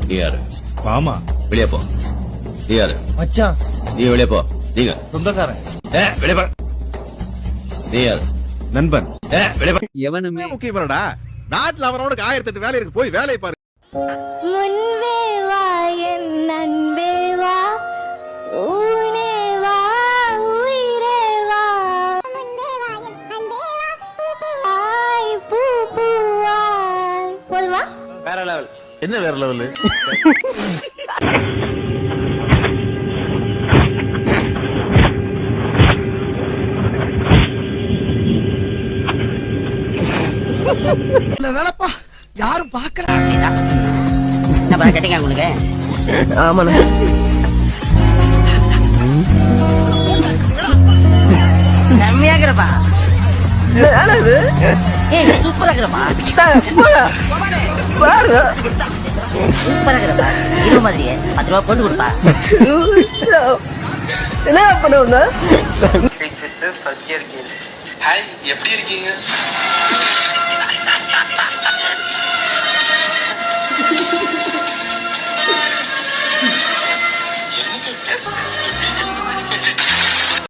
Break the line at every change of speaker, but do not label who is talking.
நீ யாரு?
மாமா.
வெளியே போ. நீ யாரு?
மச்சான்.
நீ வெளியே போ. நீங்க
சொந்தக்காரன்.
வெளியே போ. நீ யாரு?
நண்பன்.
வெளியே போ.
எவனுமே முக்கியமானடா. நாட்டுல அவனோட 1008 வேலை இருக்கு. போய் வேலையை பாரு.
முன்பே வா என் நண்பே வா, ஊனே வா உயிரே வா, முன்பே வா என் நண்பே வா, ஆய் பூ பூவாய். போதுமா?
வேற லெவல்.
என்ன வேற லெவலு?
வேலைப்பா யாரும் பாக்கல.
கேட்டீங்க உங்களுக்கு?
ஆமாண்ணா.
செம்மையாகிறப்பா. ஏய் சூப்பரா இருக்கிறப்பா. சூப்பரா இருக்கிறப்பா. இது மாதிரியே 10 ரூபா போட்டு கொடுப்பா.
என்ன பண்ணுவாங்க?
First year girls. ஹாய், எப்படி இருக்கீங்க?